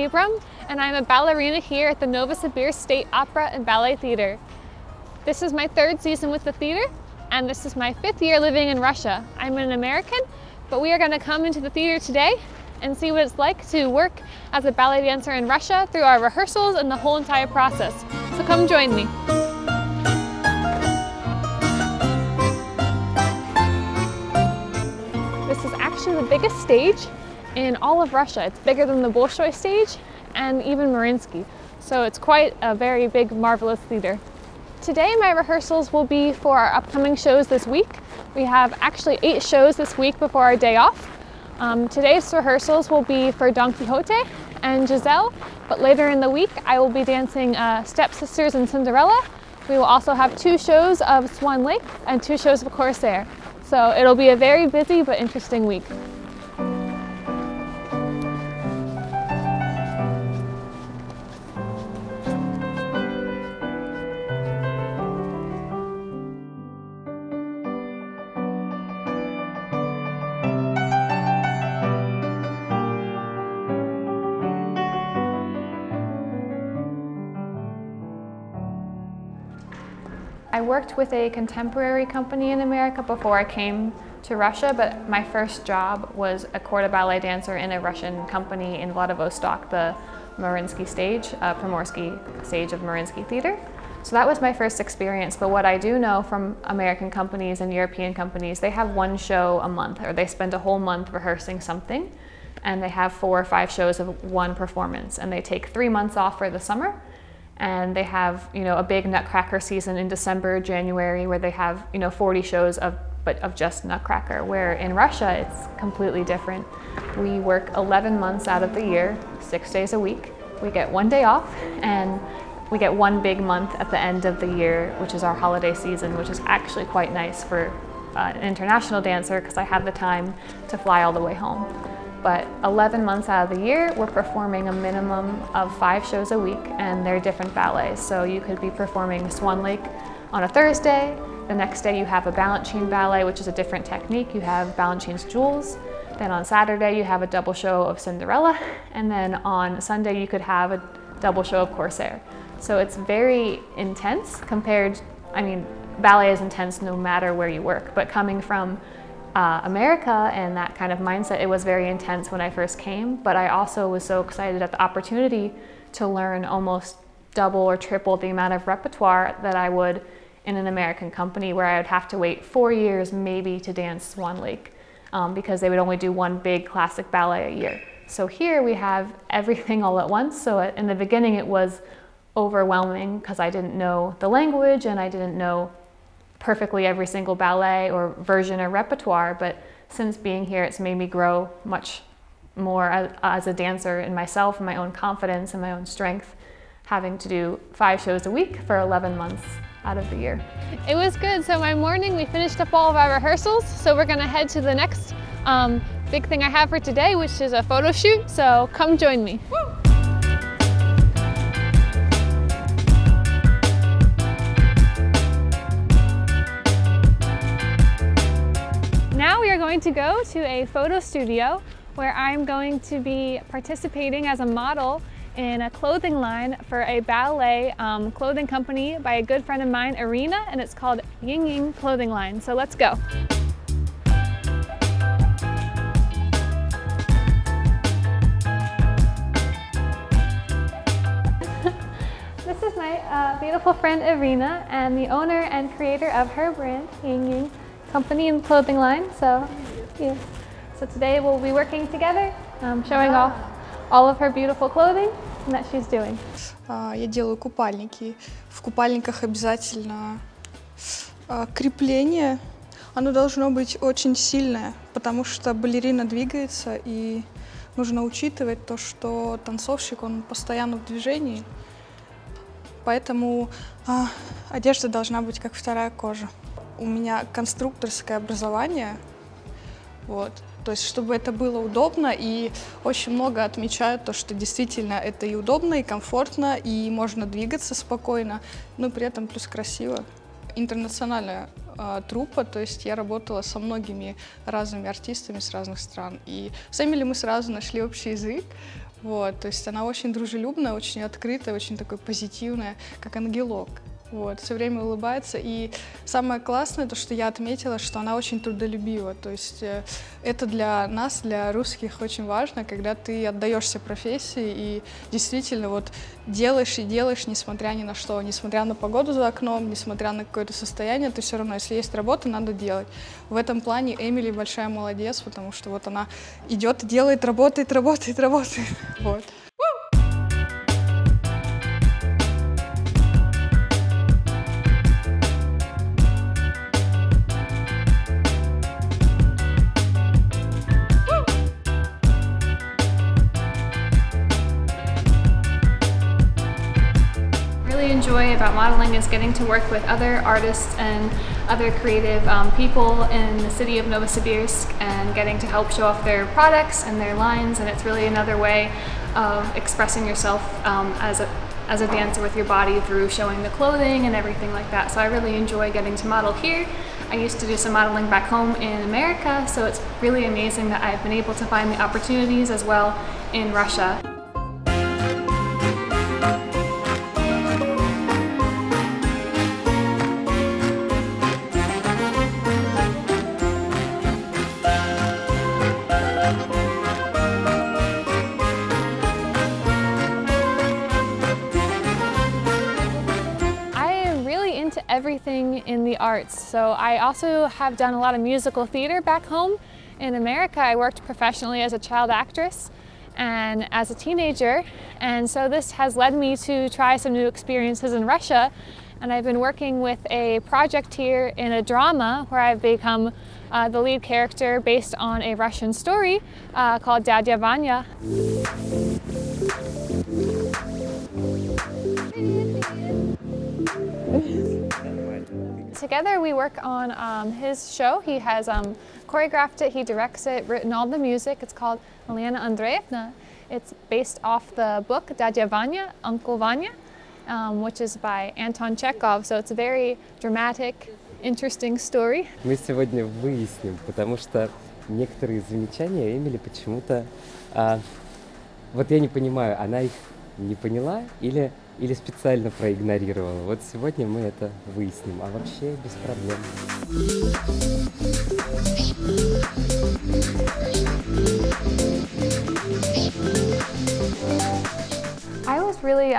Abram, and I'm a ballerina here at the Novosibirsk State Opera and Ballet Theater. This is my 3rd season with the theater, and this is my 5th year living in Russia. I'm an American, but we are going to come into the theater today and see what it's like to work as a ballet dancer in Russia through our rehearsals and the whole entire process. So come join me. This is actually the biggest stage in all of Russia. It's bigger than the Bolshoi stage and even Mariinsky. So it's quite a very big, marvelous theater. Today my rehearsals will be for our upcoming shows this week. We have actually 8 shows this week before our day off. Today's rehearsals will be for Don Quixote and Giselle, but later in the week I will be dancing Stepsisters and Cinderella. We will also have 2 shows of Swan Lake and 2 shows of Corsair. So it'll be a very busy but interesting week. I worked with a contemporary company in America before I came to Russia, but my first job was a corps de ballet dancer in a Russian company in Vladivostok, the Mariinsky stage, Primorsky stage of Mariinsky Theater. So that was my first experience, but what I do know from American companies and European companies, they have 1 show a month, or they spend a whole month rehearsing something, and they have 4 or 5 shows of 1 performance, and they take 3 months off for the summer. And they have, a big Nutcracker season in December, January, where they have, 40 shows of just Nutcracker, where in Russia it's completely different. We work 11 months out of the year, 6 days a week. We get 1 day off, and we get 1 big month at the end of the year, which is our holiday season, which is actually quite nice for an international dancer because I have the time to fly all the way home. But 11 months out of the year, we're performing a minimum of 5 shows a week, and they're different ballets. So you could be performing Swan Lake on a Thursday. The next day you have a Balanchine ballet, which is a different technique. You have Balanchine's Jewels. Then on Saturday you have a double show of Cinderella. And then on Sunday you could have a double show of Corsair. So it's very intense compared, ballet is intense no matter where you work, but coming from America and that kind of mindset, it was very intense when I first came, but I also was so excited at the opportunity to learn almost double or triple the amount of repertoire that I would in an American company, where I would have to wait 4 years maybe to dance Swan Lake because they would only do 1 big classic ballet a year. So here we have everything all at once. So in the beginning it was overwhelming because I didn't know the language and I didn't know perfectly every single ballet or version or repertoire, but since being here it's made me grow much more as a dancer in myself and my own confidence and my own strength, having to do 5 shows a week for 11 months out of the year. It was good. So my morning we finished up all of our rehearsals, so we're going to head to the next big thing I have for today, which is a photo shoot, so come join me. Woo! Now we are going to go to a photo studio where I'm going to be participating as a model in a clothing line for a ballet clothing company by a good friend of mine, Irina, and it's called Ying Ying Clothing Line. So let's go. This is my beautiful friend Irina, and the owner and creator of her brand, Ying Ying Company and Clothing Line. So, yeah. So today we'll be working together, showing off all of her beautiful clothing and that she's doing. Я делаю купальники. В купальниках обязательно крепление. Оно должно быть очень сильное, потому что балерина двигается, и нужно учитывать то, что танцовщик, он постоянно в движении. Поэтому одежда должна быть как 2-я кожа. У меня конструкторское образование, вот, то есть чтобы это было удобно, и очень много отмечают то, что действительно это и удобно, и комфортно, и можно двигаться спокойно, но при этом плюс красиво. Интернациональная труппа, то есть я работала со многими разными артистами с разных стран, и с Эмили мы сразу нашли общий язык, Вот, то есть она очень дружелюбная, очень открытая, очень такой позитивная, как ангелок. Вот, все время улыбается. И самое классное, то, что я отметила, что она очень трудолюбива. То есть это для нас, для русских, очень важно, когда ты отдаешься профессии и действительно вот делаешь и делаешь, несмотря ни на что, несмотря на погоду за окном, несмотря на какое-то состояние, ты все равно, если есть работа, надо делать. В этом плане Эмили большая молодец, потому что вот она идет и делает, работает. Вот. Enjoy about modeling is getting to work with other artists and other creative people in the city of Novosibirsk and getting to help show off their products and their lines, and it's really another way of expressing yourself as a dancer with your body through showing the clothing and everything like that. So I really enjoy getting to model here. I used to do some modeling back home in America, so it's really amazing that I've been able to find the opportunities as well in Russia. Everything in the arts. So I also have done a lot of musical theater back home in America. I worked professionally as a child actress and as a teenager, and so this has led me to try some new experiences in Russia, and I've been working with a project here in a drama where I've become the lead character based on a Russian story called Dядя Vanya. Together we work on his show. He has choreographed it, he directs it, written all the music. It's called Elena Andreevna. It's based off the book Dядя Vanya, Uncle Vanya, which is by Anton Chekhov. So it's a very dramatic, interesting story. Мы сегодня выясним, потому что некоторые замечания Эмили почему-то, вот я не понимаю, она их не поняла или специально проигнорировала. Вот сегодня мы это выясним, а вообще без проблем. I was really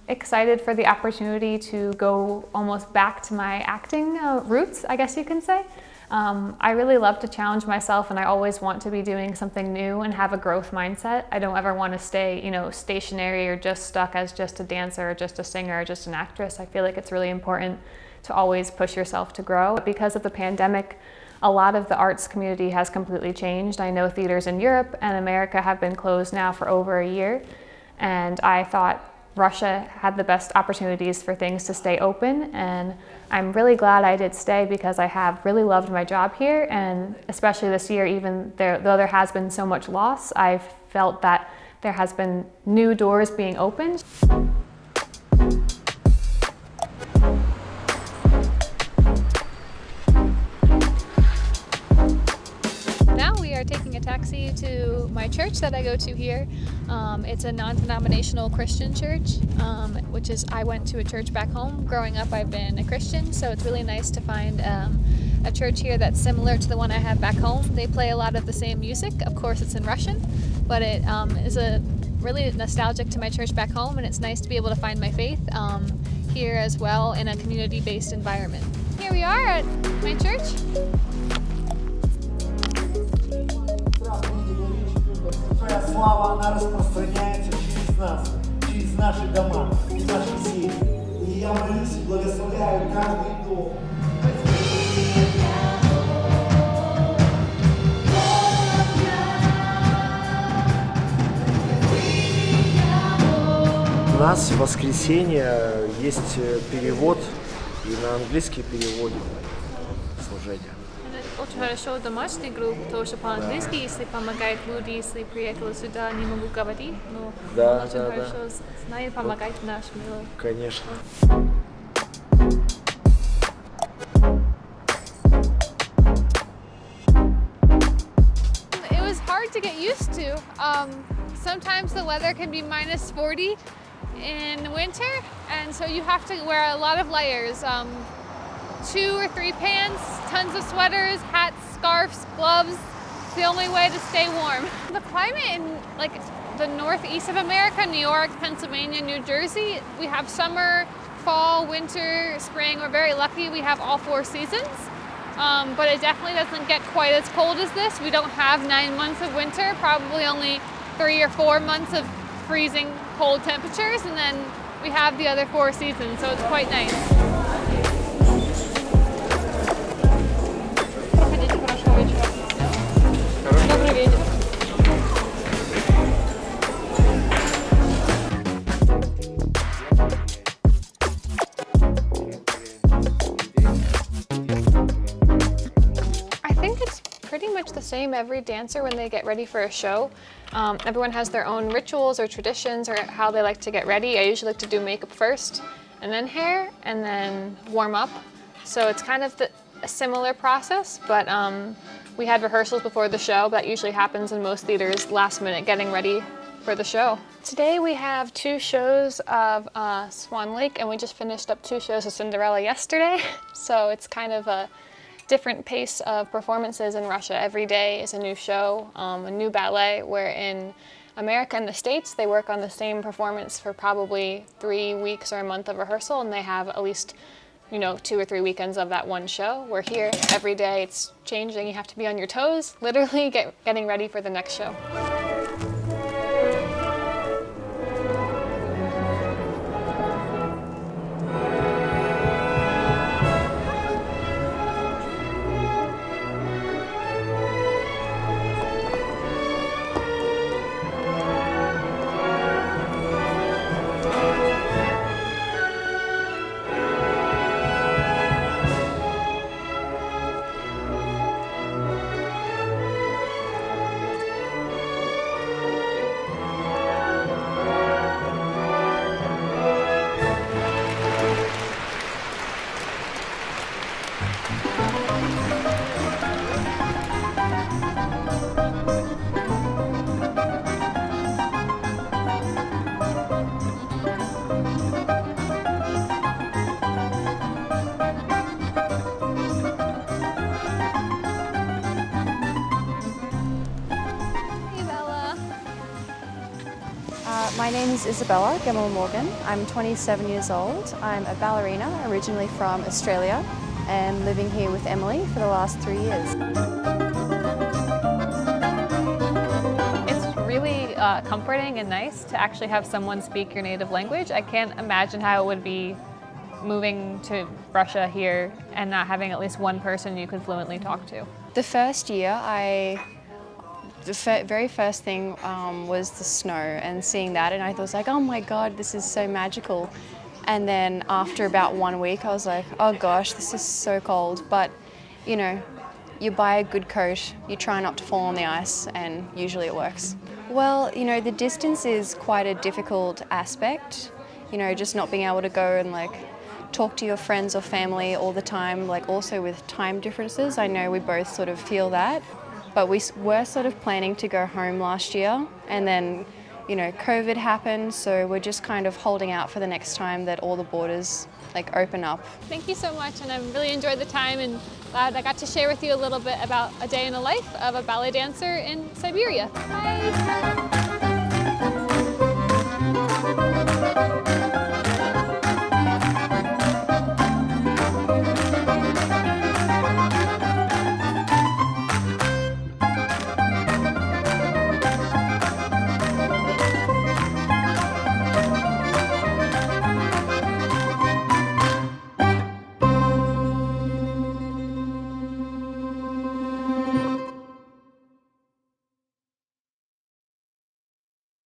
excited for the opportunity to go almost back to my acting roots, I guess you can say. I really love to challenge myself, and I always want to be doing something new and have a growth mindset. I don't ever want to stay, stationary or just stuck as just a dancer or just a singer or just an actress. I feel like it's really important to always push yourself to grow. Because of the pandemic, a lot of the arts community has completely changed. I know theaters in Europe and America have been closed now for over a year, and I thought Russia had the best opportunities for things to stay open, and I'm really glad I did stay because I have really loved my job here, and especially this year, even though there has been so much loss, I've felt that there has been new doors being opened. Taking a taxi to my church that I go to here. It's a non-denominational Christian church, which is, I went to a church back home. Growing up, I've been a Christian, so it's really nice to find a church here that's similar to the one I have back home. They play a lot of the same music. Of course, it's in Russian, but it is really nostalgic to my church back home, and it's nice to be able to find my faith here as well in a community-based environment. Here we are at my church. Твоя слава, она распространяется через нас, через наши дома и наши семьи. И я молюсь и благословляю каждый дом. У нас в воскресенье есть перевод, и на английский переводим служение. Очень хорошо домашний групп, тоже по-английски, если помогает люди, если приехали сюда, не могу говорить, но да, очень хорошо знает, помогает нашим людям. Конечно. It was hard to get used to. Sometimes the weather can be minus 40 in winter, and so you have to wear a lot of layers. 2 or 3 pants, tons of sweaters, hats, scarves, gloves. It's the only way to stay warm. The climate in like the northeast of America, New York, Pennsylvania, New Jersey, we have summer, fall, winter, spring. We're very lucky we have all 4 seasons. But it definitely doesn't get quite as cold as this. We don't have 9 months of winter, probably only 3 or 4 months of freezing cold temperatures, and then we have the other 4 seasons, so it's quite nice. Pretty much the same every dancer when they get ready for a show. Everyone has their own rituals or traditions or how they like to get ready. I usually like to do makeup first and then hair and then warm up. So it's kind of a similar process, but we had rehearsals before the show. That usually happens in most theaters, last minute getting ready for the show. Today we have 2 shows of Swan Lake, and we just finished up 2 shows of Cinderella yesterday. So it's kind of a different pace of performances in Russia. Every day is a new show, a new ballet, where in America and the States they work on the same performance for probably 3 weeks or a month of rehearsal, and they have at least 2 or 3 weekends of that one show. We're here every day, it's changing, you have to be on your toes, literally getting ready for the next show. My name is Isabella Gemmell Morgan. I'm 27 years old. I'm a ballerina, originally from Australia, and living here with Emily for the last 3 years. It's really comforting and nice to actually have someone speak your native language. I can't imagine how it would be moving to Russia here and not having at least one person you could fluently talk to. The first year, the very first thing was the snow and seeing that, and I was like, oh my God, this is so magical. And then after about 1 week, I was like, oh gosh, this is so cold. But you buy a good coat, you try not to fall on the ice, and usually it works. Well, the distance is quite a difficult aspect. Just not being able to go and talk to your friends or family all the time, also with time differences. I know we both sort of feel that. But we were sort of planning to go home last year, and then, COVID happened, so we're just kind of holding out for the next time that all the borders open up. Thank you so much, and I really enjoyed the time, and glad I got to share with you a little bit about a day in the life of a ballet dancer in Siberia. Bye!